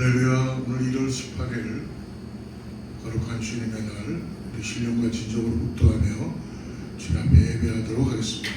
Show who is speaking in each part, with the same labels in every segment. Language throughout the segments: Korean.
Speaker 1: 할렐루야. 오늘 1월 18일 거룩한 주님의 날 우리 신령과 진정으로 묵도하며 주님 앞에 예배하도록 하겠습니다.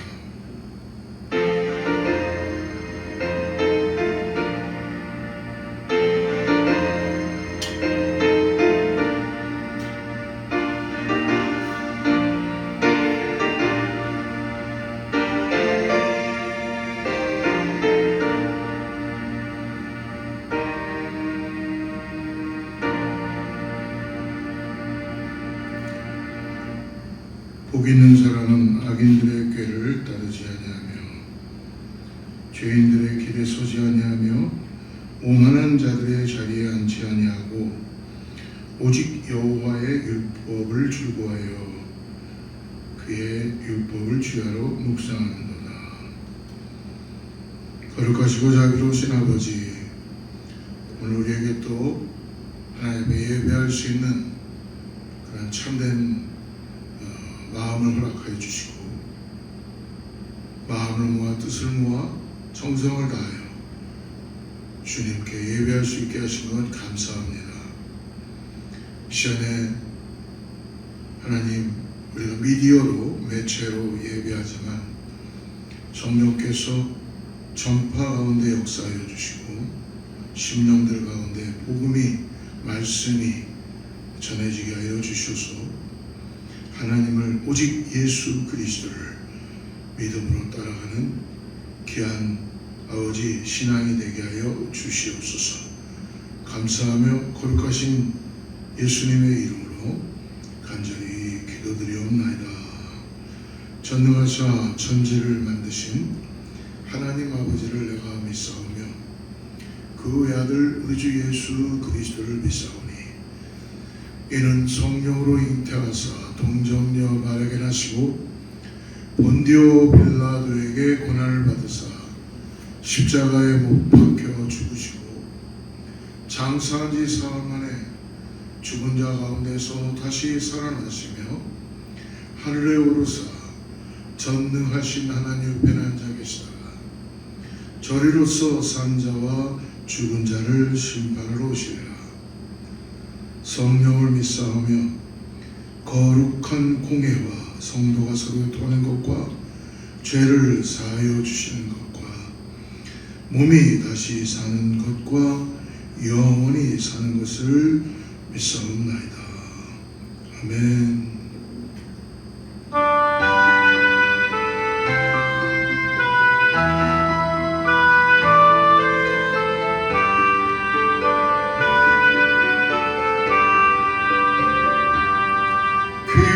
Speaker 1: 복 있는 사람은 악인들의 꾀를 따르지 아니하며 죄인들의 길에 서지 아니하며 오만한 자들의 자리에 앉지 아니하고 오직 여호와의 율법을 즐거워하여 그의 율법을 주야로 묵상하는도다. 거룩하시고 자비로우신 아버지, 오늘 우리에게 또 하나님의 예배할 수 있는 그런 참된 마음을 허락하여 주시고 마음을 모아 뜻을 모아 정성을 다하여 주님께 예배할 수 있게 하신 것 감사합니다. 시간에 하나님, 우리가 미디어로 매체로 예배하지만 성령께서 전파 가운데 역사하여 주시고 심령들 가운데 복음이 말씀이 전해지게 하여 주셔서 하나님을 오직 예수 그리스도를 믿음으로 따라가는 귀한 아버지 신앙이 되게 하여 주시옵소서. 감사하며 거룩하신 예수님의 이름으로 간절히 기도드리옵나이다. 전능하사 천지를 만드신 하나님 아버지를 내가 믿사오며 그 외아들 우리 주 예수 그리스도를 믿사오니 이는 성령으로 잉태하사 동정녀 마리아에게 나시고 본디오 빌라도에게 고난을 받으사 십자가에 못 박혀 죽으시고 장사한 지 사흘 만에 죽은 자 가운데서 다시 살아나시며 하늘에 오르사 전능하신 하나님 옆에 앉아 계시다가 저리로서 산 자와 죽은 자를 심판하러 오시리라. 성령을 믿사오며 거룩한 공회와 성도가 서로 도하는 것과 죄를 사하여 주시는 것과 몸이 다시 사는 것과 영원히 사는 것을 믿사옵나이다. 아멘.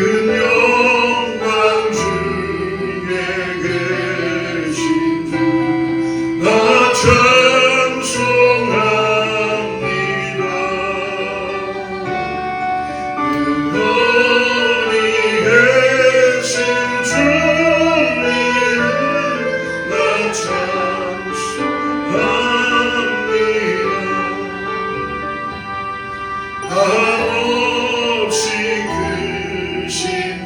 Speaker 1: 영광 중에 계신 주 나 찬송합니다. 영원히 계신 주님을 나 찬송합니다. 한없이 크신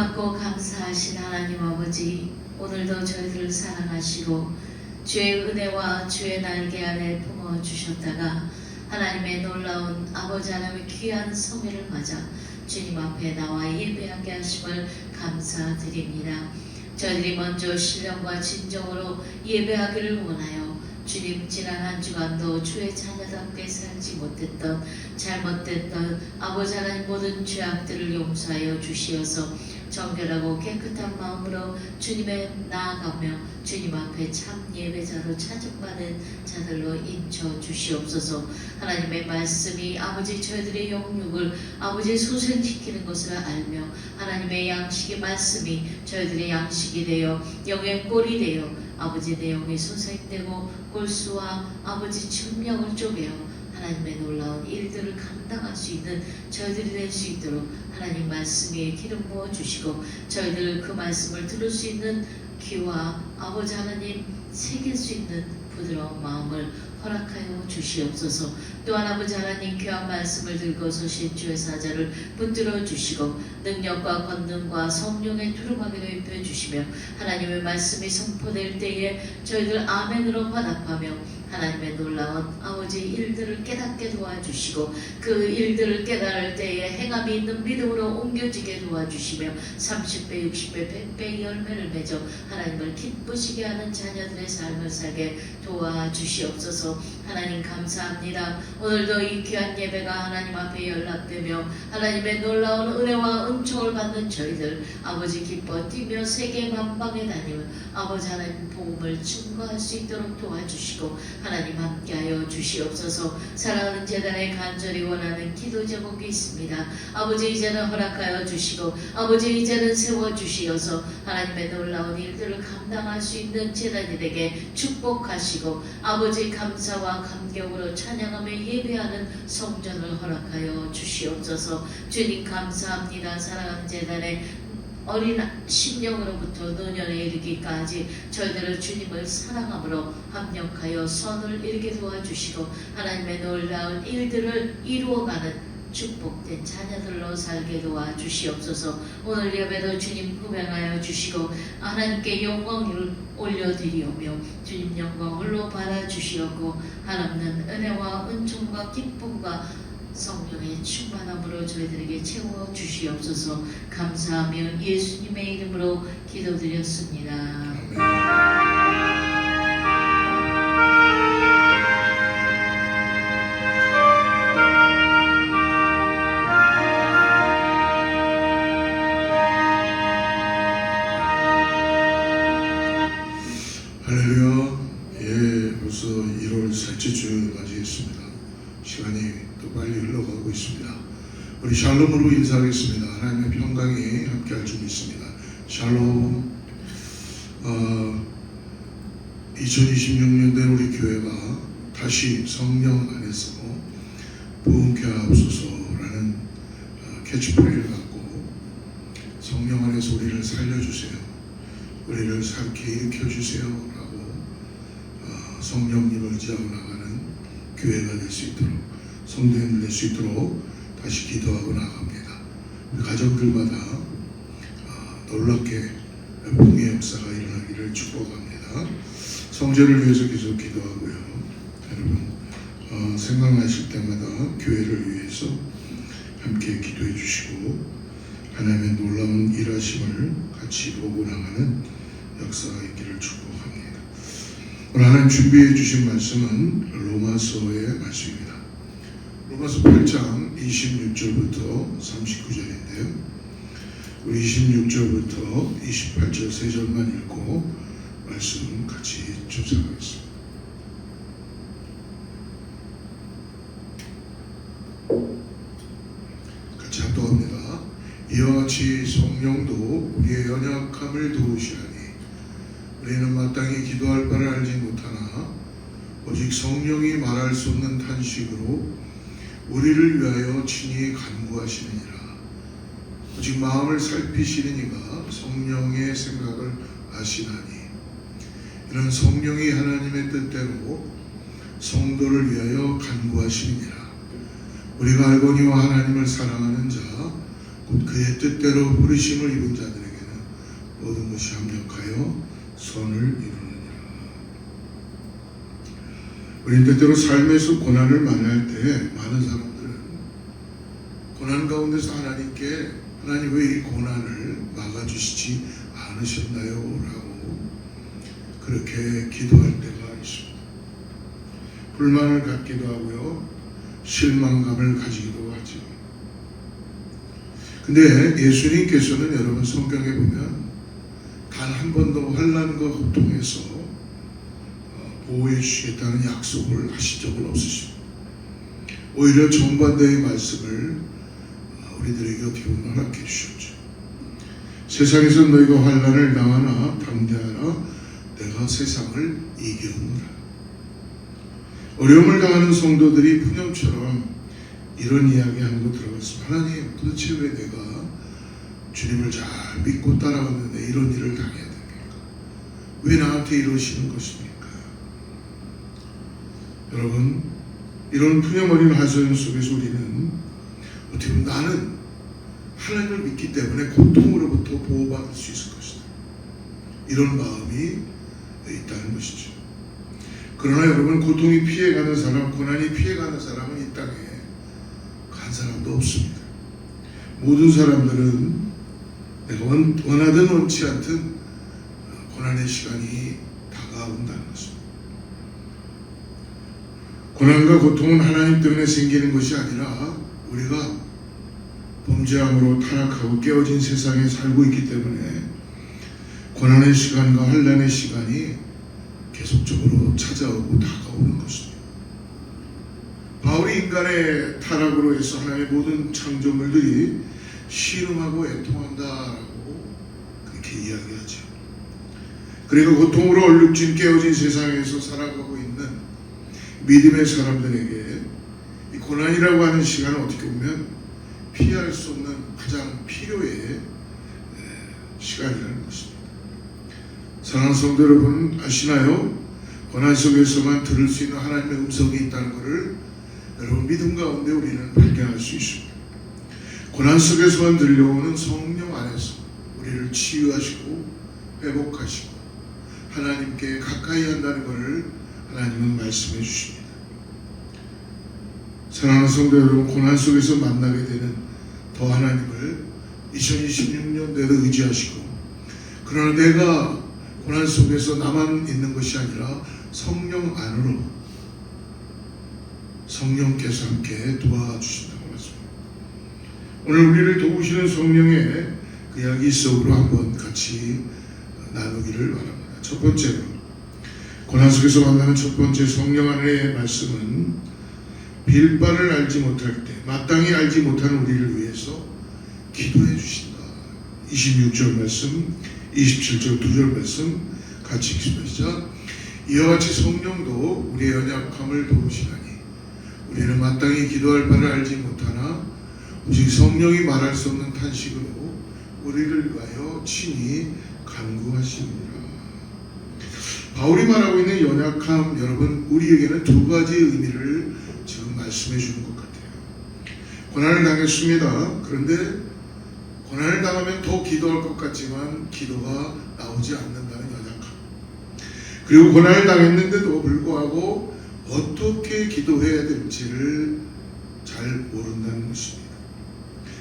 Speaker 2: 복받고 감사하신 하나님 아버지, 오늘도 저희들을 사랑하시고 주의 은혜와 주의 날개 아래 품어주셨다가 하나님의 놀라운 아버지 하나님의 귀한 성회를 맞아 주님 앞에 나와 예배하게 하심을 감사드립니다. 저희들이 먼저 신령과 진정으로 예배하기를 원하여 주님, 지난 한 주간도 주의 자녀답게 살지 못했던 잘못됐던 아버지 하나님 모든 죄악들을 용서하여 주시어서 정결하고 깨끗한 마음으로 주님에 나아가며 주님 앞에 참 예배자로 찾아가는 자들로 인쳐 주시옵소서. 하나님의 말씀이 아버지 저희들의 영육을 아버지 소생시키는 것을 알며 하나님의 양식의 말씀이 저희들의 양식이 되어 영의 꼴이 되어 아버지 내용이 소생되고 골수와 아버지 천명을 쪼개어 하나님의 놀라운 일들을 감당할 수 있는 저희들이 될 수 있도록 하나님 말씀 위에 기름 부어 주시고 저희들 그 말씀을 들을 수 있는 귀와 아버지 하나님 새길 수 있는 부드러운 마음을 허락하여 주시옵소서. 또한 아버지 하나님 귀한 말씀을 들고 서신 주의 사자를 붙들어 주시고 능력과 권능과 성령의 두루마기로 입혀 주시며 하나님의 말씀이 선포될 때에 저희들 아멘으로 화답하며 하나님의 놀라운 아버지 일들을 깨닫게 도와주시고 그 일들을 깨달을 때에 행함이 있는 믿음으로 옮겨지게 도와주시며 30배, 60배, 100배의 열매를 맺어 하나님을 기쁘시게 하는 자녀들의 삶을 살게 도와주시옵소서. 하나님 감사합니다. 오늘도 이 귀한 예배가 하나님 앞에 연락되며 하나님의 놀라운 은혜와 은총을 받는 저희들 아버지 기뻐 뛰며 세계 만방에 다니며 아버지 하나님 복음을 증거할 수 있도록 도와주시고 하나님 함께하여 주시옵소서. 사랑하는 재단에 간절히 원하는 기도 제목이 있습니다. 아버지 이제는 허락하여 주시고 아버지 이제는 세워주시어서 하나님의 놀라운 일들을 감당할 수 있는 재단이 되게 축복하시고 아버지 감사와 감격으로 찬양하며 예배하는 성전을 허락하여 주시옵소서. 주님 감사합니다. 사랑하는 재단에 어린 심령으로부터 노년에 이르기까지 저희들을 주님을 사랑함으로 합력하여 선을 이루게 도와주시고 하나님의 놀라운 일들을 이루어가는 축복된 자녀들로 살게 도와주시옵소서. 오늘 예배도 주님 흠양하여 주시고 하나님께 영광을 올려드리오며 주님 영광을로 받아주시옵고 한없는 은혜와 은총과 기쁨과 성령의 충만함으로 저희들에게 채워주시옵소서. 감사하며 예수님의 이름으로 기도드렸습니다.
Speaker 1: 할렐루야. 예, 벌써 1월 셋째 주 맞이했습니다. 시간이 또 빨리 흘러가고 있습니다. 우리 샬롬으로 인사하겠습니다. 하나님의 평강이 함께할 줄 믿습니다. 샬롬. 2026년 된 우리 교회가 다시 성령 안에서 부흥케 하옵소서라는 캐치프레이를 갖고 성령 안에서 우리를 살려주세요, 우리를 살게 일으켜주세요 라고 성령님을 의지하고 나가는 교회가 될 수 있도록, 성도님들 될 수 있도록 다시 기도하고 나갑니다. 우리 가정들마다 놀랍게 부흥의 역사가 일어나기를 축복합니다. 성제를 위해서 계속 기도하고요. 여러분 생각나실 때마다 교회를 위해서 함께 기도해 주시고 하나님의 놀라운 일하심을 같이 보고 나가는 역사가 있기를 축복합니다. 오늘 하나님 준비해 주신 말씀은 로마서의 말씀입니다. 로마서 8장 26절부터 39절인데요. 우리 26절부터 28절 3절만 읽고 말씀 같이 묵상하겠습니다. 같이 합독합니다. 이와 같이 성령도 우리의 연약함을 도우시라니 우리는 마땅히 기도할 바를 알지 못하나 오직 성령이 말할 수 없는 탄식으로 우리를 위하여 친히 간구하시느니라. 오직 마음을 살피시는 이가 성령의 생각을 아시나니 이는 성령이 하나님의 뜻대로 성도를 위하여 간구하시느니라. 우리가 알거니와 하나님을 사랑하는 자 곧 그의 뜻대로 부르심을 입은 자들에게는 모든 것이 합력하여 선을 이루느니라. 우린 때때로 삶에서 고난을 만날 때 많은 사람들은 고난 가운데서 하나님께 하나님 왜 이 고난을 막아주시지 않으셨나요? 라고 그렇게 기도할 때가 있습니다. 불만을 갖기도 하고요, 실망감을 가지기도 하죠. 근데 예수님께서는 여러분 성경에 보면 단 한 번도 환난과 고통에서 보호해 주시겠다는 약속을 하신 적은 없으십니다. 오히려 정반대의 말씀을 우리들에게 어떻게 보면 허락해 주셨죠. 세상에서 너희가 환난을 당하나 담대하라, 내가 세상을 이겼노라. 어려움을 당하는 성도들이 푸념처럼 이런 이야기하는 거 들어봤습니다. 하나님, 도대체 왜 내가 주님을 잘 믿고 따라왔는데 이런 일을 당해야 됩니까? 왜 나한테 이러시는 것입니까? 여러분, 이런 푸념 어린 하소연 속에서 우리는 어떻게 보면 나는 하나님을 믿기 때문에 고통으로부터 보호받을 수 있을 것이다, 이런 마음이 있다는 것이죠. 그러나 여러분, 고통이 피해가는 사람, 고난이 피해가는 사람은 이 땅에 한 사람도 없습니다. 모든 사람들은 내가 원하든 원치 않든 고난의 시간이 다가온다는 것입니다. 고난과 고통은 하나님 때문에 생기는 것이 아니라 우리가 범죄함으로 타락하고 깨어진 세상에 살고 있기 때문에 고난의 시간과 환난의 시간이 계속적으로 찾아오고 다가오는 것입니다. 바울이 인간의 타락으로 해서 하나님의 모든 창조물들이 신음하고 애통한다라고 그렇게 이야기하죠. 그리고 고통으로 얼룩진 깨어진 세상에서 살아가고 있는 믿음의 사람들에게 이 고난이라고 하는 시간은 어떻게 보면 피할 수 없는 가장 필요의 시간이라는 것입니다. 사랑하는 성도 여러분, 아시나요? 고난 속에서만 들을 수 있는 하나님의 음성이 있다는 것을 여러분 믿음 가운데 우리는 발견할 수 있습니다. 고난 속에서만 들려오는 성령 안에서 우리를 치유하시고 회복하시고 하나님께 가까이 한다는 것을 하나님은 말씀해 주십니다. 사랑하는 성도 여러분, 고난 속에서 만나게 되는 더 하나님을 2026년도에도 의지하시고, 그러나 내가 고난 속에서 나만 있는 것이 아니라 성령 안으로 성령께서 함께 도와주신다고 말씀합니다. 오늘 우리를 도우시는 성령의 그 이야기 속으로 한번 같이 나누기를 바랍니다. 첫 번째로, 고난 속에서 만나는 첫 번째 성령 안의 말씀은 빌바를 알지 못할 때 마땅히 알지 못하는 우리를 위해서 기도해 주신다. 26절 말씀, 27절 2절 말씀 같이 읽습니다. 시작. 이와 같이 성령도 우리의 연약함을 도우시나니 우리는 마땅히 기도할 바를 알지 못하나 오직 성령이 말할 수 없는 탄식으로 우리를 위하여 친히 간구하시느니라. 바울이 말하고 있는 연약함, 여러분, 우리에게는 두 가지 의미를 지금 말씀해 주는 것 같아요. 고난을 당했습니다. 그런데 고난을 당하면 더 기도할 것 같지만 기도가 나오지 않는다는 연약함. 그리고 고난을 당했는데도 불구하고 어떻게 기도해야 될지를 잘 모른다는 것입니다.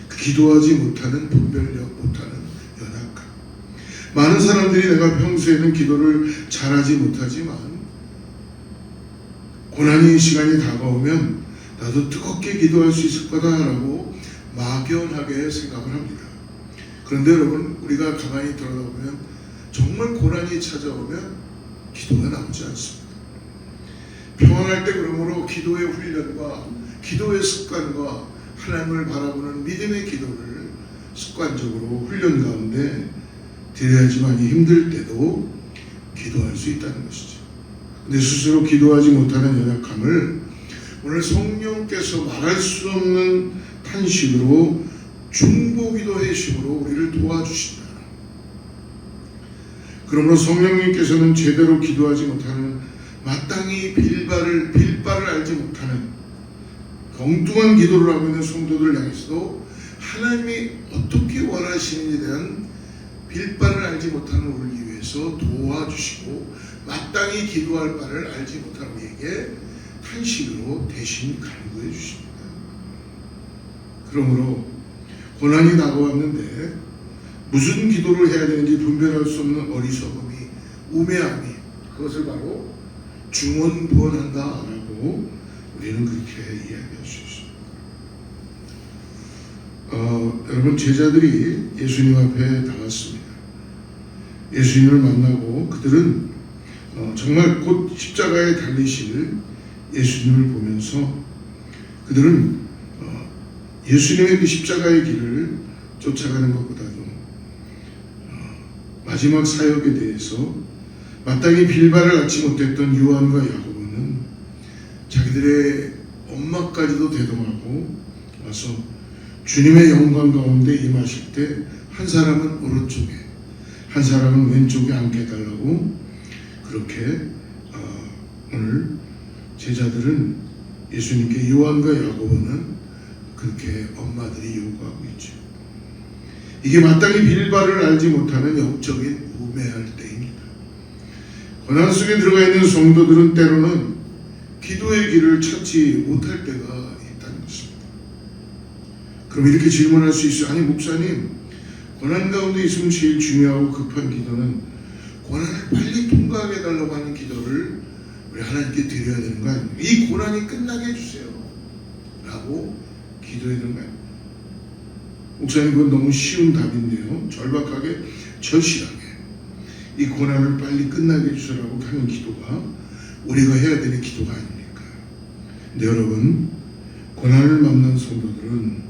Speaker 1: 그 기도하지 못하는, 분별력 못하는 연약함. 많은 사람들이 내가 평소에는 기도를 잘하지 못하지만 고난의 시간이 다가오면 나도 뜨겁게 기도할 수 있을 거다라고 막연하게 생각을 합니다. 그런데 여러분, 우리가 가만히 들여다보면 정말 고난이 찾아오면 기도가 나오지 않습니다. 평안할 때 그러므로 기도의 훈련과 기도의 습관과 하나님을 바라보는 믿음의 기도를 습관적으로 훈련 가운데 드려야지만 힘들 때도 기도할 수 있다는 것이죠. 근데 스스로 기도하지 못하는 연약함을 오늘 성령께서 말할 수 없는 탄식으로 중보기도의 힘으로 우리를 도와주신다. 그러므로 성령님께서는 제대로 기도하지 못하는, 마땅히 빌바를 알지 못하는 엉뚱한 기도를 하고 있는 성도들 향해서도 하나님이 어떻게 원하시는지에 대한 빌바를 알지 못하는 우리를 위해서 도와주시고 마땅히 기도할 바를 알지 못하는 우리에게 탄식으로 대신 간구해 주십니다. 그러므로 고난이 다가왔는데 무슨 기도를 해야 되는지 분별할 수 없는 어리석음이, 우매함이, 그것을 바로 중언부언한다라고 우리는 그렇게 이야기할 수 있습니다. 여러분, 제자들이 예수님 앞에 나갔습니다. 예수님을 만나고 그들은 정말 곧 십자가에 달리실 예수님을 보면서 그들은 예수님의 그 십자가의 길을 쫓아가는 것보다도 마지막 사역에 대해서 마땅히 빌바를 낳지 못했던 요한과 야고보는 자기들의 엄마까지도 대동하고 와서 주님의 영광 가운데 임하실 때 한 사람은 오른쪽에 한 사람은 왼쪽에 앉게 해달라고 그렇게 오늘 제자들은 예수님께 요한과 야고보는 그렇게 엄마들이 요구하고 있죠. 이게 마땅히 빌바를 알지 못하는 영적인 우매할 때입니다. 고난 속에 들어가 있는 성도들은 때로는 기도의 길을 찾지 못할 때가 있다는 것입니다. 그럼 이렇게 질문할 수 있어요. 아니 목사님, 고난 가운데 있으면 제일 중요하고 급한 기도는 고난을 빨리 통과하게 해달라고 하는 기도를 우리 하나님께 드려야 되는 거 아닙니까? 이 고난이 끝나게 해주세요 라고 기도해야 되는 거 아닙니까? 목사님, 그건 너무 쉬운 답인데요. 절박하게, 절실하게 이 고난을 빨리 끝나게 해주세요라고 하는 기도가 우리가 해야 되는 기도가 아닙니까? 근데 여러분, 고난을 만난 성도들은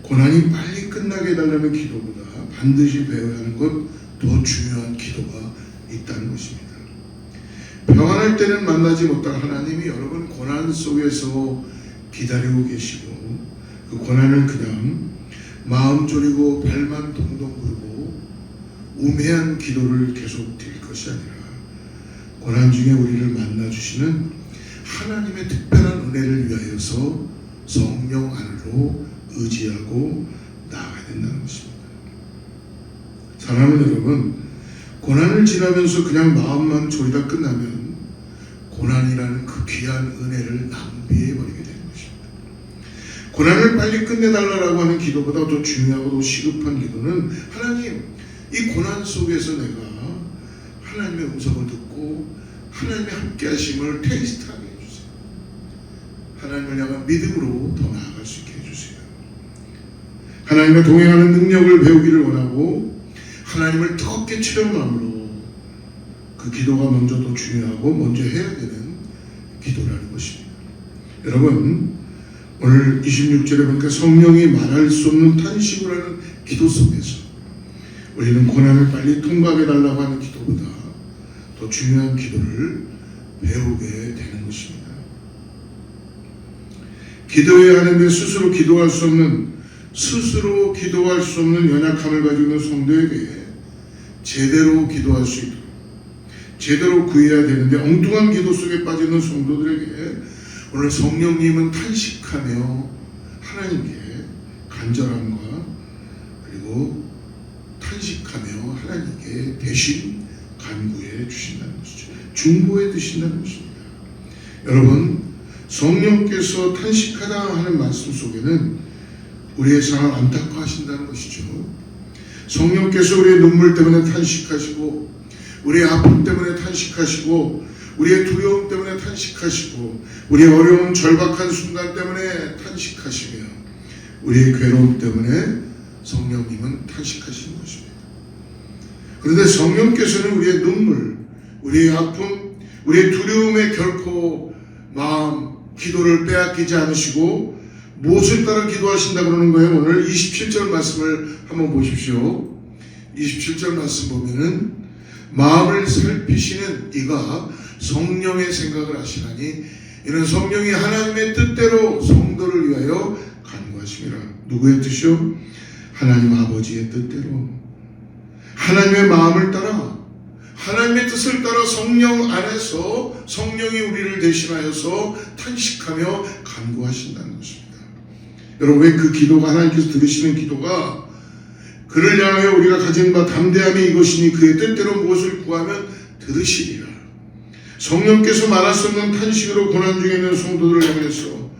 Speaker 1: 고난이 빨리 끝나게 해달라는 기도보다 반드시 배워야 하는 것 더 중요한 기도가 있다는 것입니다. 평안할 때는 만나지 못할 하나님이 여러분 고난 속에서 기다리고 계시고 그 고난을 그냥 마음 졸이고 발만 동동 구르고 우매한 기도를 계속 드릴 것이 아니라 고난 중에 우리를 만나주시는 하나님의 특별한 은혜를 위하여서 성령 안으로 의지하고 나아가야 된다는 것입니다. 사랑하는 여러분, 고난을 지나면서 그냥 마음만 졸이다 끝나면 고난이라는 그 귀한 은혜를 낭비해버리게 되는 것입니다. 고난을 빨리 끝내달라고 하는 기도보다 더 중요하고 더 시급한 기도는 하나님, 이 고난 속에서 내가 하나님의 음성을 듣고 하나님의 함께 하심을 테이스트하게 해주세요. 하나님을 향한 믿음으로 더 나아갈 수 있게 해주세요. 하나님과 동행하는 능력을 배우기를 원하고 하나님을 뜨겁게 체험함으로 그 기도가 먼저 더 중요하고 먼저 해야 되는 기도라는 것입니다. 여러분, 오늘 26절에 보니까 성령이 말할 수 없는 탄식을 하는 기도 속에서 우리는 고난을 빨리 통과해 달라고 하는 기도보다 더 중요한 기도를 배우게 되는 것입니다. 기도해야 하는데 스스로 기도할 수 없는 연약함을 가지고 있는 성도에게 제대로 기도할 수 있도록 제대로 구해야 되는데 엉뚱한 기도 속에 빠지는 성도들에게 오늘 성령님은 탄식하며 하나님께 간절함과 그리고 탄식하며 하나님께 대신 간구해 주신다는 것이죠. 중보해 주신다는 것입니다. 여러분, 성령께서 탄식하다 하는 말씀 속에는 우리의 상황 안타까워하신다는 것이죠. 성령께서 우리의 눈물 때문에 탄식하시고 우리의 아픔 때문에 탄식하시고 우리의 두려움 때문에 탄식하시고 우리의 어려운 절박한 순간 때문에 탄식하시며 우리의 괴로움 때문에 성령님은 탄식하시는 것입니다. 그런데 성령께서는 우리의 눈물, 우리의 아픔, 우리의 두려움에 결코 마음, 기도를 빼앗기지 않으시고 무엇을 따라 기도하신다 그러는 거예요? 오늘 27절 말씀을 한번 보십시오. 27절 말씀 보면은 마음을 살피시는 이가 성령의 생각을 하시나니 이는 성령이 하나님의 뜻대로 성도를 위하여 간구하심이라. 누구의 뜻이요? 하나님 아버지의 뜻대로 하나님의 마음을 따라 하나님의 뜻을 따라 성령 안에서 성령이 우리를 대신하여서 탄식하며 간구하신다는 것입니다. 여러분, 왜 그 기도가 하나님께서 들으시는 기도가 그를 향하여 우리가 가진 바 담대함이 이것이니 그의 뜻대로 무엇을 구하면 들으시리라. 성령께서 말할 수 없는 탄식으로 고난 중에 있는 성도들을 향해서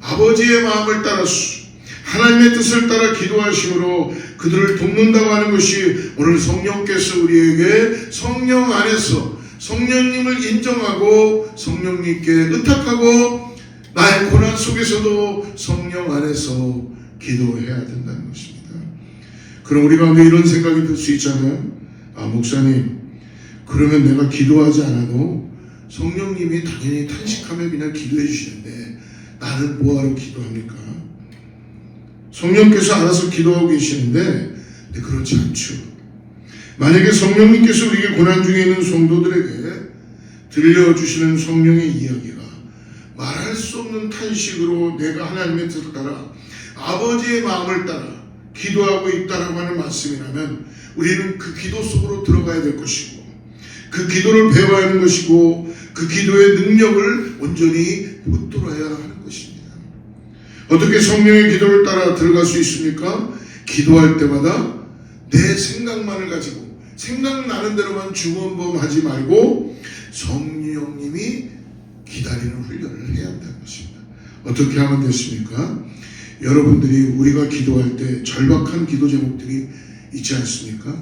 Speaker 1: 아버지의 마음을 따라서 하나님의 뜻을 따라 기도하심으로 그들을 돕는다고 하는 것이 오늘 성령께서 우리에게 성령 안에서 성령님을 인정하고 성령님께 의탁하고 나의 고난 속에서도 성령 안에서 기도해야 된다는 것입니다. 그럼 우리 가운데 이런 생각이 들 수 있잖아요. 아, 목사님, 그러면 내가 기도하지 않아도 성령님이 당연히 탄식하며 그냥 기도해 주시는데 나는 뭐하러 기도합니까? 성령께서 알아서 기도하고 계시는데 그렇지 않죠. 만약에 성령님께서 우리에게 고난 중에 있는 성도들에게 들려주시는 성령의 이야기가 말할 수 없는 탄식으로 내가 하나님의 뜻을 따라 아버지의 마음을 따라 기도하고 있다라고 하는 말씀이라면 우리는 그 기도 속으로 들어가야 될 것이고 그 기도를 배워야 하는 것이고 그 기도의 능력을 온전히 붙들어야 하는 것입니다. 어떻게 성령의 기도를 따라 들어갈 수 있습니까? 기도할 때마다 내 생각만을 가지고 생각나는 대로만 주문범하지 말고 성령님이 기다리는 훈련을 해야 한다는 것입니다. 어떻게 하면 됐습니까? 여러분들이 우리가 기도할 때 절박한 기도 제목들이 있지 않습니까?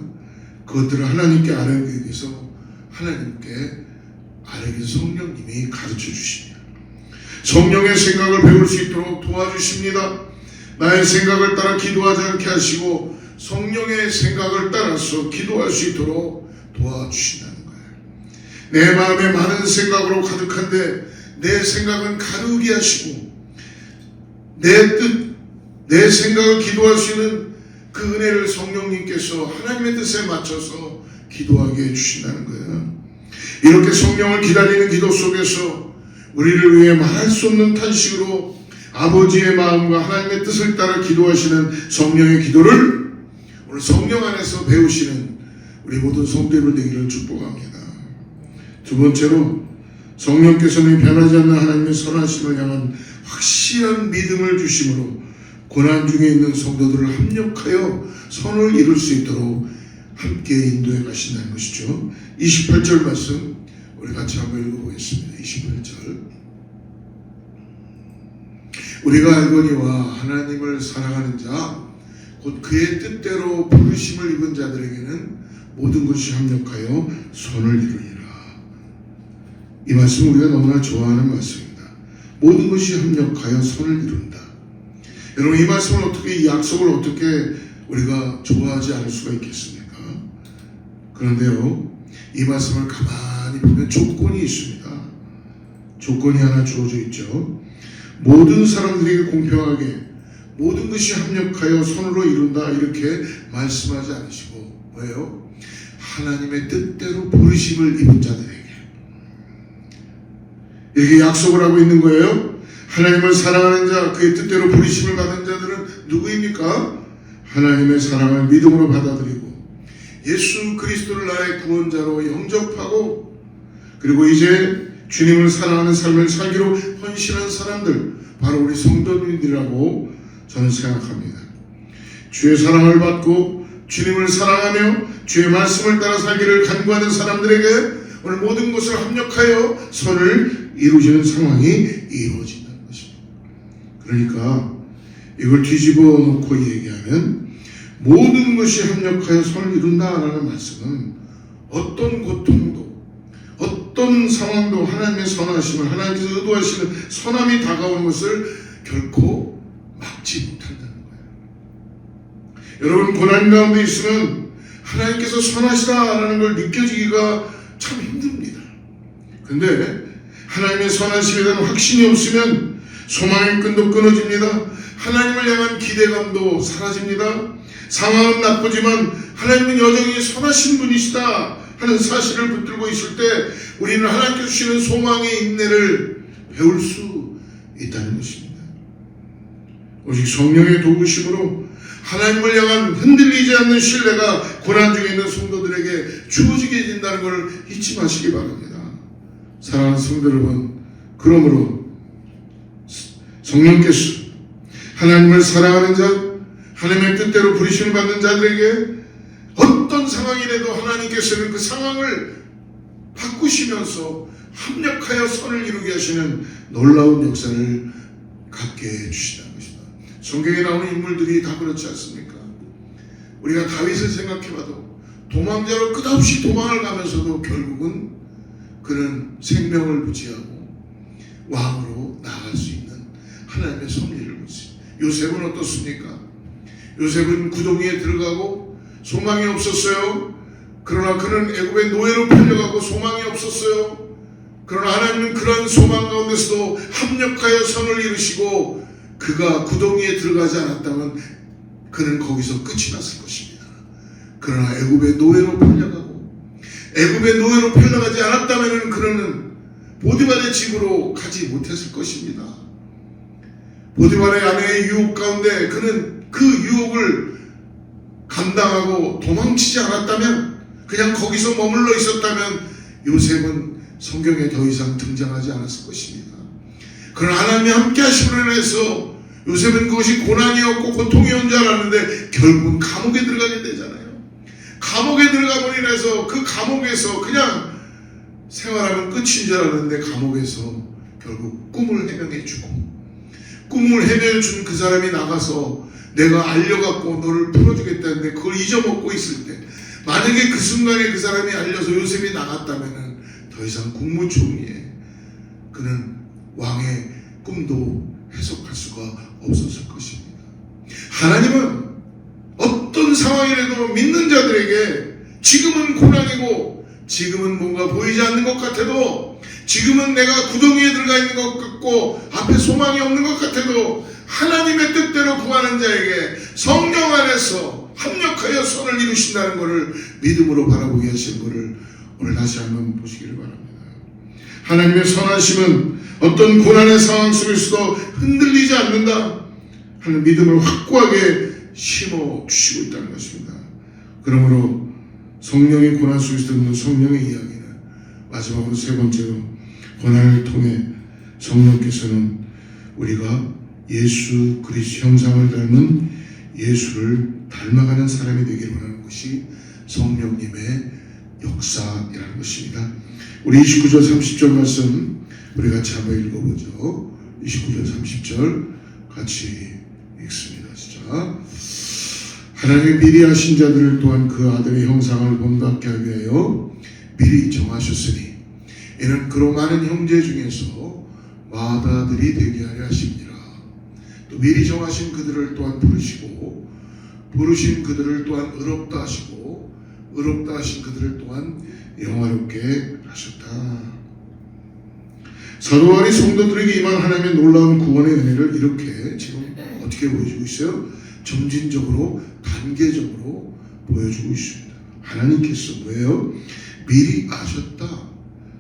Speaker 1: 그것들을 하나님께 아뢰기 위해서 하나님께 아뢰기 위해서 성령님이 가르쳐 주십니다. 성령의 생각을 배울 수 있도록 도와주십니다. 나의 생각을 따라 기도하지 않게 하시고 성령의 생각을 따라서 기도할 수 있도록 도와주신다는 거예요. 내 마음에 많은 생각으로 가득한데 내 생각은 가누게 하시고 내 생각을 기도할 수 있는 그 은혜를 성령님께서 하나님의 뜻에 맞춰서 기도하게 해주신다는 거예요. 이렇게 성령을 기다리는 기도 속에서 우리를 위해 말할 수 없는 탄식으로 아버지의 마음과 하나님의 뜻을 따라 기도하시는 성령의 기도를 오늘 성령 안에서 배우시는 우리 모든 성도들 되기를 축복합니다. 두 번째로 성령께서는 변하지 않는 하나님의 선하심을 향한 확실한 믿음을 주심으로 고난 중에 있는 성도들을 합력하여 선을 이룰 수 있도록 함께 인도해 가신다는 것이죠. 28절 말씀 우리 같이 한번 읽어보겠습니다. 28절 우리가 알거니와 하나님을 사랑하는 자 곧 그의 뜻대로 부르심을 입은 자들에게는 모든 것이 합력하여 선을 이루리라. 이 말씀은 우리가 너무나 좋아하는 말씀입니다. 모든 것이 합력하여 선을 이룬다. 여러분, 이 말씀을 어떻게, 이 약속을 어떻게 우리가 좋아하지 않을 수가 있겠습니까? 그런데요, 이 말씀을 가만히 보면 조건이 있습니다. 조건이 하나 주어져 있죠. 모든 사람들에게 공평하게 모든 것이 합력하여 선으로 이룬다 이렇게 말씀하지 않으시고 뭐예요? 하나님의 뜻대로 부르심을 입은 자들에게 이렇게 약속을 하고 있는 거예요. 하나님을 사랑하는 자, 그의 뜻대로 부르심을 받은 자들은 누구입니까? 하나님의 사랑을 믿음으로 받아들이고 예수 그리스도를 나의 구원자로 영접하고 그리고 이제 주님을 사랑하는 삶을 살기로 헌신한 사람들, 바로 우리 성도님들이라고 저는 생각합니다. 주의 사랑을 받고 주님을 사랑하며 주의 말씀을 따라 살기를 간구하는 사람들에게 오늘 모든 것을 합력하여 선을 이루어지는 상황이 이루어진다는 것입니다. 그러니까 이걸 뒤집어 놓고 얘기하면 모든 것이 합력하여 선을 이룬다라는 말씀은 어떤 고통도 어떤 상황도 하나님의 선하심을 하나님께서 의도하시는 선함이 다가오는 것을 결코 막지 못한다는 거예요. 여러분, 고난 가운데 있으면 하나님께서 선하시다라는 걸 느껴지기가 참 힘듭니다. 근데 하나님의 선하심에 대한 확신이 없으면 소망의 끈도 끊어집니다. 하나님을 향한 기대감도 사라집니다. 상황은 나쁘지만 하나님은 여전히 선하신 분이시다 하는 사실을 붙들고 있을 때 우리는 하나님께서 주시는 소망의 인내를 배울 수 있다는 것입니다. 오직 성령의 도우심으로 하나님을 향한 흔들리지 않는 신뢰가 고난 중에 있는 성도들에게 주어지게 된다는 걸 잊지 마시기 바랍니다. 사랑하는 성도 여러분, 그러므로 성령께서 하나님을 사랑하는 자, 하나님의 뜻대로 부르심을 받는 자들에게 어떤 상황이라도 하나님께서는 그 상황을 바꾸시면서 합력하여 선을 이루게 하시는 놀라운 역사를 갖게 해주시다는 것이다. 성경에 나오는 인물들이 다 그렇지 않습니까? 우리가 다윗을 생각해봐도 도망자로 끝없이 도망을 가면서도 결국은 그는 생명을 부지하고 왕으로 나아갈 수 있는 하나님의 섭리를 보지. 요셉은 어떻습니까? 요셉은 구덩이에 들어가고 소망이 없었어요. 그러나 그는 애굽의 노예로 팔려가고 소망이 없었어요. 그러나 하나님은 그런 소망 가운데서도 합력하여 선을 이루시고 그가 구덩이에 들어가지 않았다면 그는 거기서 끝이 났을 것입니다. 그러나 애굽의 노예로 팔려가고 애굽의 노예로 팔려가지 않았다면 그는 보디발의 집으로 가지 못했을 것입니다. 보디발의 아내의 유혹 가운데 그는 그 유혹을 감당하고 도망치지 않았다면, 그냥 거기서 머물러 있었다면 요셉은 성경에 더 이상 등장하지 않았을 것입니다. 그러나 하나님이 함께 하심으로 인해서 요셉은 그것이 고난이었고 고통이었는 줄 알았는데 결국은 감옥에 들어가게 되잖아요. 감옥에 들어가므로 인해서 그 감옥에서 그냥 생활하면 끝인 줄 알았는데 감옥에서 결국 꿈을 해명해주고, 꿈을 해명해준 그 사람이 나가서 내가 알려갖고 너를 풀어주겠다는데 그걸 잊어먹고 있을 때, 만약에 그 순간에 그 사람이 알려서 요셉이 나갔다면 더 이상 국무총리에 그는 왕의 꿈도 해석할 수가 없었을 것입니다. 하나님은 어떤 상황이라도 믿는 자들에게 지금은 고난이고 지금은 뭔가 보이지 않는 것 같아도, 지금은 내가 구덩이에 들어가 있는 것 같고 앞에 소망이 없는 것 같아도 하나님의 뜻대로 구하는 자에게 성령 안에서 합력하여 선을 이루신다는 것을 믿음으로 바라보게 하시는 것을 오늘 다시 한번 보시기를 바랍니다. 하나님의 선하심은 어떤 고난의 상황 속에서도 흔들리지 않는다 하는 믿음을 확고하게 심어주시고 있다는 것입니다. 그러므로 성령의 고난 속에서 듣는 성령의 이야기는, 마지막으로 세 번째로 고난을 통해 성령께서는 우리가 예수 그리스도 형상을 닮은 예수를 닮아가는 사람이 되기를 원하는 것이 성령님의 역사이라는 것입니다. 우리 29절 30절 말씀 우리 같이 한번 읽어보죠. 29절 30절 같이 읽습니다. 시작. 하나님이 미리 하신 자들을 또한 그 아들의 형상을 본받게 하기 위하여 미리 정하셨으니 이는 그로 많은 형제 중에서 맏아들이 되게 하려 하십니다. 또 미리 정하신 그들을 또한 부르시고 부르신 그들을 또한 의롭다 하시고 의롭다 하신 그들을 또한 영화롭게 하셨다. 사도 바울이 성도들에게 임한 하나님의 놀라운 구원의 은혜를 이렇게 지금 어떻게 보여주고 있어요? 점진적으로 단계적으로 보여주고 있습니다. 하나님께서 뭐예요? 미리 아셨다.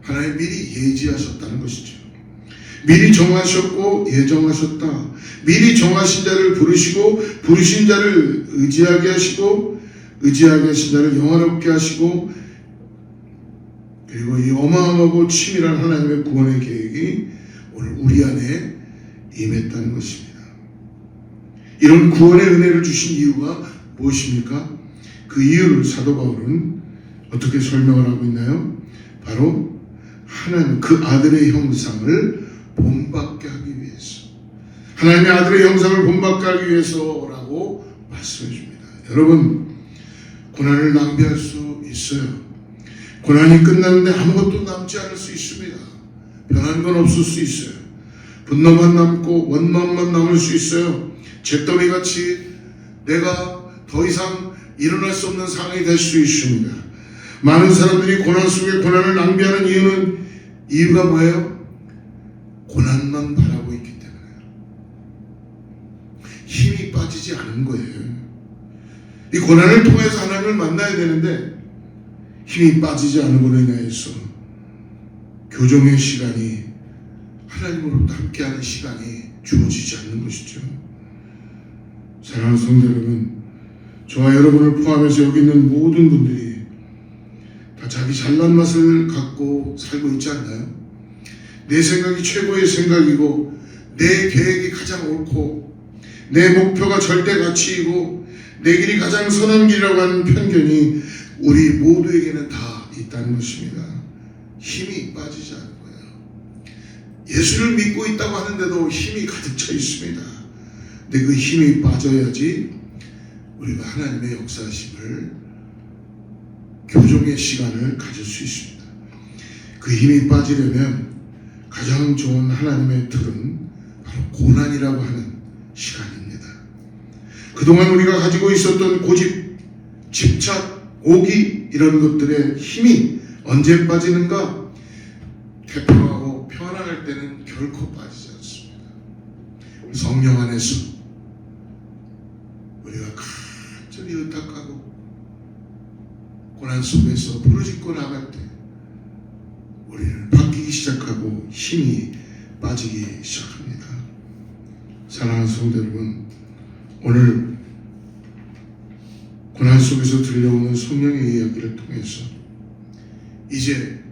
Speaker 1: 하나님 미리 예지하셨다는 것이죠. 미리 정하셨고 예정하셨다. 미리 정하신 자를 부르시고 부르신 자를 의지하게 하시고 의지하게 하신 자를 영화롭게 하시고, 그리고 이 어마어마하고 치밀한 하나님의 구원의 계획이 오늘 우리 안에 임했다는 것입니다. 이런 구원의 은혜를 주신 이유가 무엇입니까? 그 이유를 사도 바울은 어떻게 설명을 하고 있나요? 바로 하나님 그 아들의 형상을 본받게 하기 위해서, 하나님의 아들의 형상을 본받게 하기 위해서라고 말씀해 줍니다. 여러분, 고난을 낭비할 수 있어요. 고난이 끝났는데 아무것도 남지 않을 수 있습니다. 변한 건 없을 수 있어요. 분노만 남고 원망만 남을 수 있어요. 잿더미같이 내가 더 이상 일어날 수 없는 상황이 될 수 있습니다. 많은 사람들이 고난 속에 고난을 낭비하는 이유가 뭐예요? 고난만 바라고 있기 때문에요. 힘이 빠지지 않은 거예요. 이 고난을 통해서 하나님을 만나야 되는데 힘이 빠지지 않음으로 인해서 교정의 시간이, 하나님으로부터 함께하는 시간이 주어지지 않는 것이죠. 사랑하는 성도 여러분, 저와 여러분을 포함해서 여기 있는 모든 분들이 다 자기 잘난 맛을 갖고 살고 있지 않나요? 내 생각이 최고의 생각이고 내 계획이 가장 옳고 내 목표가 절대 가치이고 내 길이 가장 선한 길이라고 하는 편견이 우리 모두에게는 다 있다는 것입니다. 힘이 빠지지 않은 거예요. 예수를 믿고 있다고 하는데도 힘이 가득 차 있습니다. 근데 그 힘이 빠져야지 우리가 하나님의 역사하심을 교정의 시간을 가질 수 있습니다. 그 힘이 빠지려면 가장 좋은 하나님의 틀은 바로 고난이라고 하는 시간입니다. 그동안 우리가 가지고 있었던 고집, 집착, 오기 이런 것들의 힘이 언제 빠지는가? 태평하고 편안할 때는 결코 빠지지 않습니다. 성령 안에서 우리가 간절히 의탁하고 고난 속에서 부르짖고 나갈 때 우리는 바뀌기 시작하고 힘이 빠지기 시작합니다. 사랑하는 성도 여러분, 오늘 고난 속에서 들려오는 성령의 이야기를 통해서 이제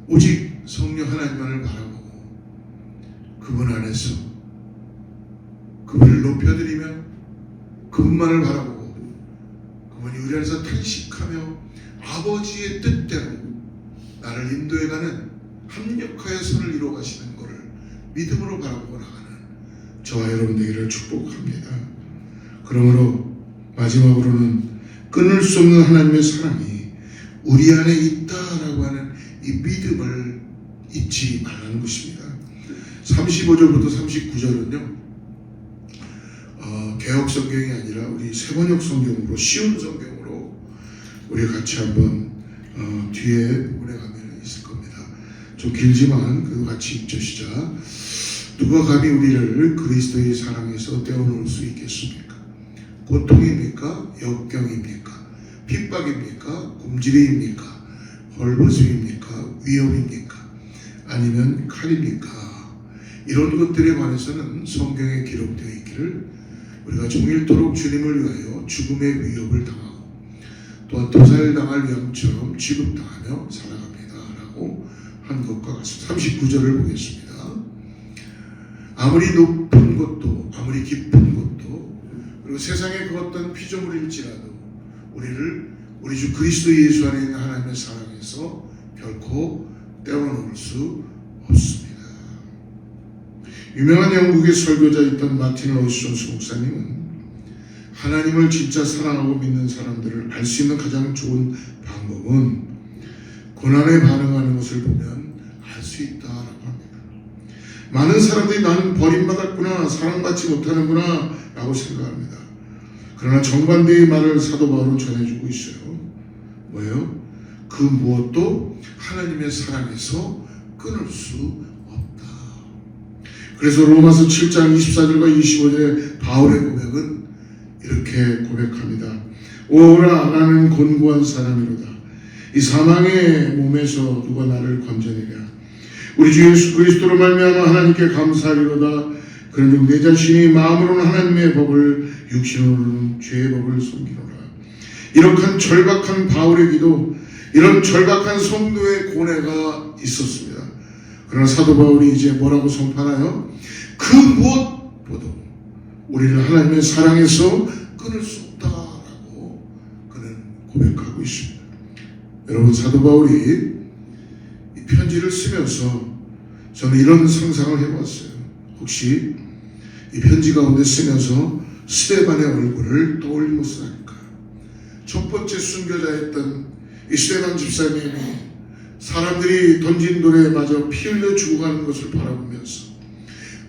Speaker 1: 오직 성령 하나님만을 바라보고 그분 안에서 그분을 높여드리며 그분만을 바라보고 그분이 우리 안에서 탄식하며 아버지의 뜻대로 나를 인도해가는 합력하여 선을 이루어가시는 것을 믿음으로 바라보고 나가는 저와 여러분 되기를 축복합니다. 그러므로 마지막으로는 끊을 수 없는 하나님의 사랑이 우리 안에 있다라고 하는 이 믿음을 잊지 말라는 것입니다. 35절부터 39절은요 개역 성경이 아니라 우리 세번역 성경으로 쉬운 성경으로 우리 같이 한번 뒤에 부분에 가면 있을 겁니다. 좀 길지만 그도 같이 읽죠. 시작. 누가 감히 우리를 그리스도의 사랑에서 떼어놓을 수 있겠습니까? 고통입니까? 역경입니까? 핍박입니까? 굶주림입니까? 헐벗음입니까? 위험입니까? 아니면 칼입니까? 이런 것들에 관해서는 성경에 기록되어 있기를 우리가 종일토록 주님을 위하여 죽음의 위협을 당하고 또한 도살당할 위험처럼 취급당하며 살아갑니다 라고 한 것과 같습니다. 39절을 보겠습니다. 아무리 높은 것도 아무리 깊은 것도 그리고 세상에 그 어떤 피조물일지라도 우리를 우리 주 그리스도 예수 안에 있는 하나님의 사랑에서 결코 떼어놓을 수 없습니다. 유명한 영국의 설교자였던 마틴 로이스 목사님은 하나님을 진짜 사랑하고 믿는 사람들을 알 수 있는 가장 좋은 방법은 고난에 반응하는 것을 보면 알 수 있다라고 합니다. 많은 사람들이 나는 버림받았구나, 사랑받지 못하는구나 라고 생각합니다. 그러나 정반대의 말을 사도 바울은 전해주고 있어요. 뭐예요? 그 무엇도 하나님의 사랑에서 끊을 수 없다. 그래서 로마서 7장 24절과 25절의 바울의 고백은 이렇게 고백합니다. 오라 나는 곤고한 사람이로다. 이 사망의 몸에서 누가 나를 건져내랴. 우리 주 예수 그리스도로 말미암아 하나님께 감사하리로다. 그런즉 내 자신이 마음으로는 하나님의 법을 육신으로는 죄의 법을 섬기노라. 이렇게 절박한 바울의 기도, 이런 절박한 성도의 고뇌가 있었습니다. 그러나 사도 바울이 이제 뭐라고 선포하나요? 그 무엇보다 우리를 하나님의 사랑에서 끊을 수 없다라고 그는 고백하고 있습니다. 여러분, 사도 바울이 이 편지를 쓰면서 저는 이런 상상을 해봤어요. 혹시 이 편지 가운데 쓰면서 스데반의 얼굴을 떠올린 것은 아닐까? 첫 번째 순교자였던 이 스데반 집사님이 사람들이 던진 돌에 맞아 피 흘려 죽어가는 것을 바라보면서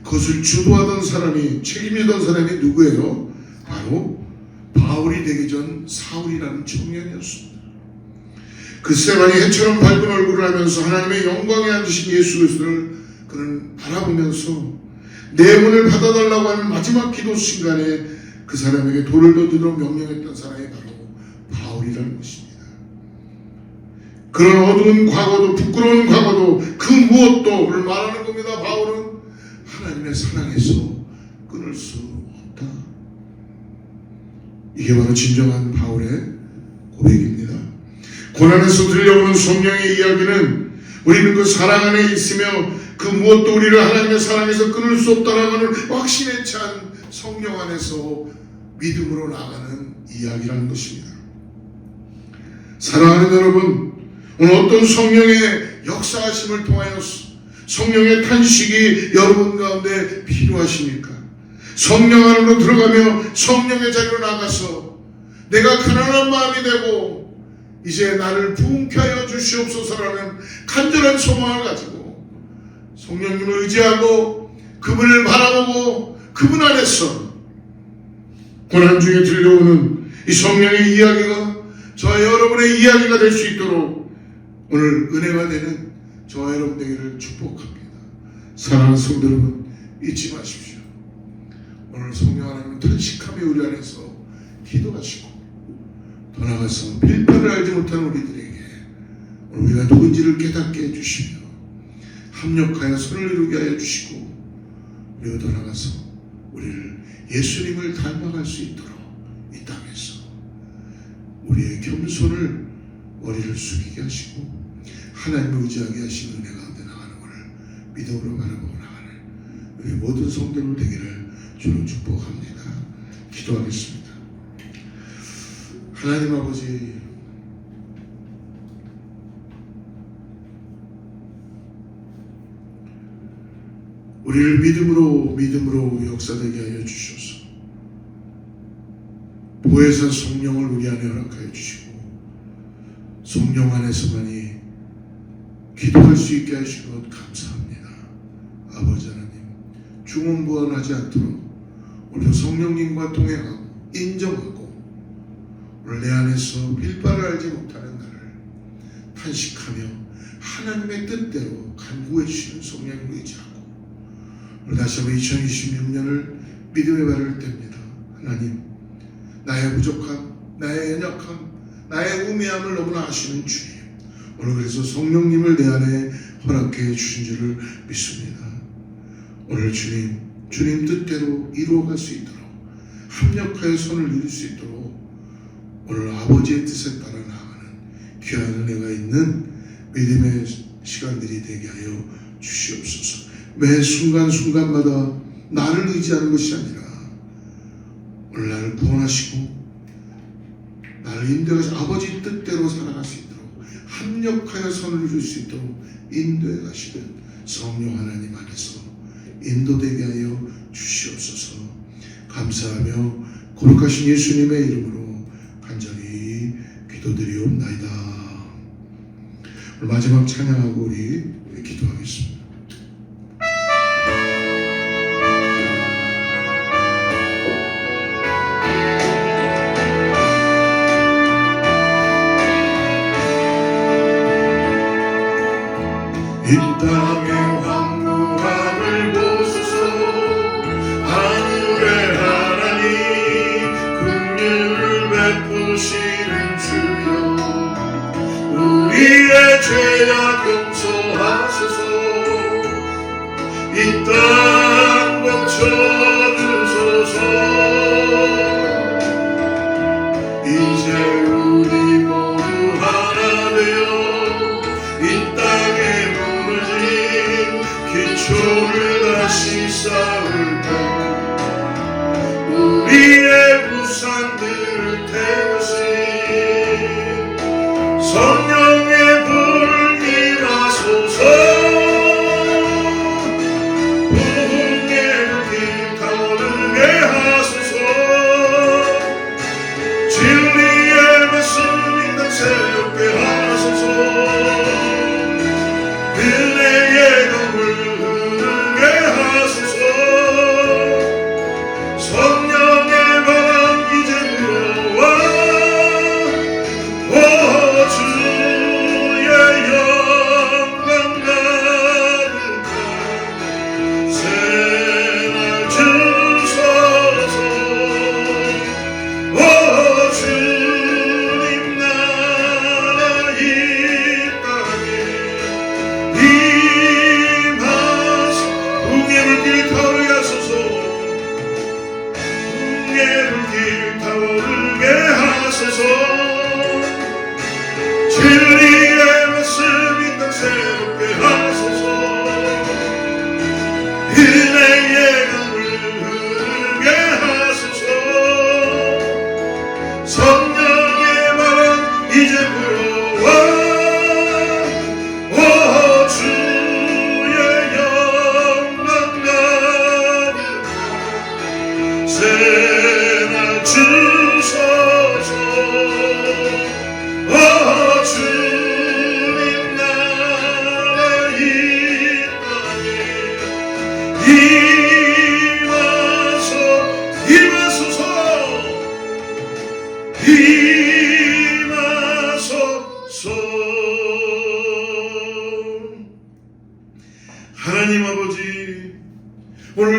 Speaker 1: 그것을 주도하던 사람이, 책임지던 사람이 누구예요? 바로 바울이 되기 전 사울이라는 청년이었습니다. 그 스데반이 해처럼 밝은 얼굴을 하면서 하나님의 영광에 앉으신 예수 그리스도를 그는 바라보면서 내 문을 받아달라고 하는 마지막 기도 순간에 그 사람에게 돌을 던지도록 명령했던 사람이 바로 바울이라는 것입니다. 그런 어두운 과거도 부끄러운 과거도 그 무엇도 오늘 말하는 겁니다. 바울은 하나님의 사랑에서 끊을 수 없다. 이게 바로 진정한 바울의 고백입니다. 고난에서 들려오는 성령의 이야기는 우리는 그 사랑 안에 있으며 그 무엇도 우리를 하나님의 사랑에서 끊을 수 없다라는 확신에 찬 성령 안에서 믿음으로 나가는 이야기라는 것입니다. 사랑하는 여러분, 오늘 어떤 성령의 역사하심을 통하여 성령의 탄식이 여러분 가운데 필요하십니까? 성령 안으로 들어가며 성령의 자리로 나가서 내가 가난한 마음이 되고 이제 나를 부흥케 하여 주시옵소서라는 간절한 소망을 가지고 성령님을 의지하고 그분을 바라보고 그분 안에서 고난 중에 들려오는 이 성령의 이야기가 저와 여러분의 이야기가 될 수 있도록 오늘 은혜가 되는 저와 여러분 되기를 축복합니다. 사랑하는 성도 여러분, 잊지 마십시오. 오늘 성령 하나님은 탄식하며 우리 안에서 기도하시고 더 나아가서 필파를 알지 못하는 우리들에게 오늘 우리가 누군지를 깨닫게 해주시며 합력하여 선을 이루게 하여 주시고 우리가 더 나아가서 우리를 예수님을 닮아갈 수 있도록 이 땅에서 우리의 겸손을 머리를 숙이게 하시고 하나님을 의지하게 하시는 은혜 가운데 나가는 것을 믿음으로 바라보고 나가는 우리 모든 성도들 되기를 주로 축복합니다. 기도하겠습니다. 하나님 아버지, 우리를 믿음으로 역사되게 하여 주셔서 보혜사 성령을 우리 안에 허락하여 주시고 성령 안에서만이 기도할 수 있게 하신 것 감사합니다. 아버지 하나님, 중언부언하지 않도록 오늘 성령님과 동행하고 인정하고 오늘 내 안에서 빌바를 알지 못하는 나를 탄식하며 하나님의 뜻대로 간구해 주시는 성령을 의지하고 오늘 다시 한번 2026년을 믿음의 발을 뗍니다. 하나님, 나의 부족함, 나의 연약함, 나의 우매함을 너무나 아시는 주님, 오늘 그래서 성령님을 내 안에 허락해 주신 줄을 믿습니다. 오늘 주님 뜻대로 이루어갈 수 있도록 합력하여 손을 이룰 수 있도록 오늘 아버지의 뜻에 따라 나아가는 귀한 은혜가 있는 믿음의 시간들이 되게 하여 주시옵소서. 매 순간순간마다 나를 의지하는 것이 아니라 오늘 나를 구원하시고 나를 인도하시고 아버지 뜻대로 살아갈 수 있도록 합력하여 선을 이룰 수 있도록 인도해 가시는 성령 하나님 안에서 인도되게 하여 주시옵소서. 감사하며 거룩하신 예수님의 이름으로 간절히 기도드리옵나이다. 오늘 마지막 찬양하고 우리 기도하겠습니다. 이 땅의 황무함을 보소서. 하늘의 하나님, 긍휼을 베푸시는 주여, 우리의 죄악 용서하소서. 이 땅 고쳐주소서. 이제 우리 모두 하나 되어 이 땅에 기초를 다시 쌓을까. 우리의 부산들을 태우신 성령의 불 임하소서. 부흥의 불길 타오르게 하소서. 진리의 말씀 인간 새롭게 하소서. 은혜의 강물 흐르게 하소서. 성령의 바람 이제 불어와. 오 주의 영광 가득한 새날 주소서. 오 주님 나라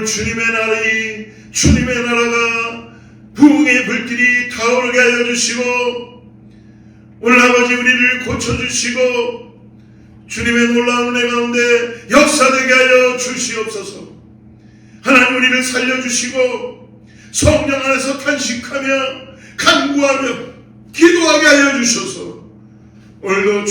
Speaker 1: 오늘 주님의 나라가 부흥의 불길이 타오르게 하여 주시고, 오늘 아버지 우리를 고쳐주시고 주님의 놀라운 은혜 가운데 역사되게 하여 주시옵소서. 하나님 우리를 살려주시고 성령 안에서 탄식하며 간구하며 기도하게 하여 주셔서 오늘도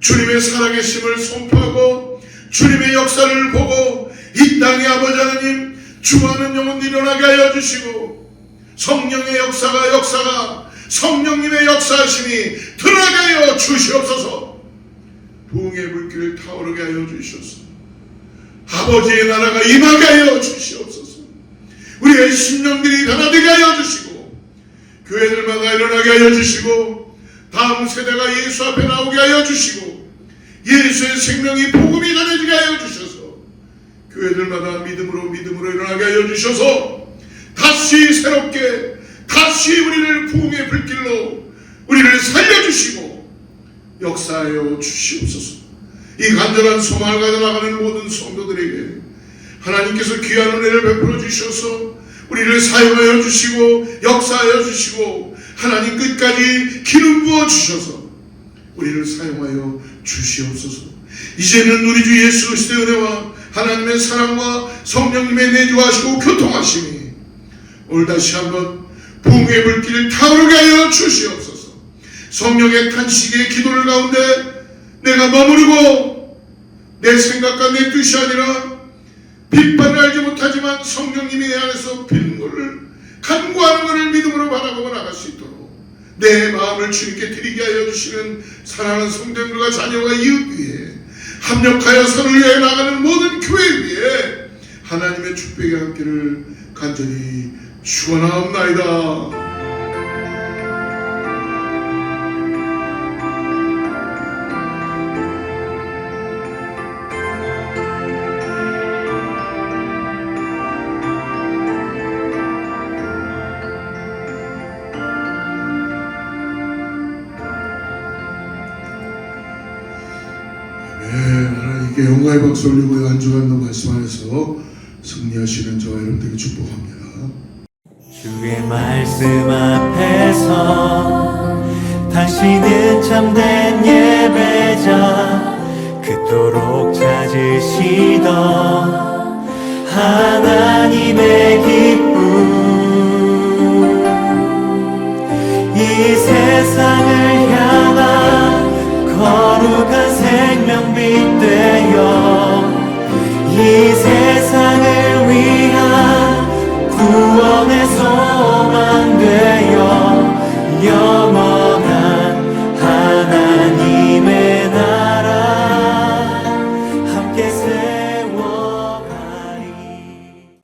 Speaker 1: 주님의 살아계심을 선포하고 주님의 역사를 보고 이 땅에 아버지 하나님 주하는 영혼들이 일어나게 하여 주시고 성령의 역사가 성령님의 역사하심이 드러나게 하여 주시옵소서. 부흥의 물길을 타오르게 하여 주시옵소서. 아버지의 나라가 임하게 하여 주시옵소서. 우리의 심령들이 변화되게 하여 주시고 교회들마다 일어나게 하여 주시고 다음 세대가 예수 앞에 나오게 하여 주시고 예수의 생명이 복음이 전해지게 하여 주셔서 교회들마다 믿음으로 일어나게 하여 주셔서 다시 새롭게 다시 우리를 부흥의 불길로 우리를 살려주시고 역사하여 주시옵소서. 이 간절한 소망을 가져 나가는 모든 성도들에게 하나님께서 귀한 은혜를 베풀어 주셔서 우리를 사용하여 주시고 역사하여 주시고 하나님 끝까지 기름 부어 주셔서 우리를 사용하여 주시옵소서. 이제는 우리 주 예수 그리스도의 은혜와 하나님의 사랑과 성령님의 내주하시고 교통하심이 오늘 다시 한번 부흥의 불길을 타오르게 하여 주시옵소서. 성령의 탄식의 기도를 가운데 내가 머무르고 내 생각과 내 뜻이 아니라 빛발을 알지 못하지만 성령님이 내 안에서 피는 것을 간구하는 것을 믿음으로 바라보고 나갈 수 있도록 내 마음을 주님께 드리게 하여 주시는 사랑하는 성도들과 자녀와 이웃 위에 합력하여 서로를 위해 나가는 모든 교회 위에 하나님의 축복의 함께를 간절히 축원하옵나이다. 하나님께 영광의 박수 올리고 한 주간도 말씀 안에서 승리하시는 저와 여러분들에게 축복합니다.
Speaker 3: 주의 말씀 앞에서 당신은 참된 예배자 그토록 찾으시던 하나님의 기쁨 이 세상을 향한 거룩한 생명빛 되어 이 세상을 위한 구원의 손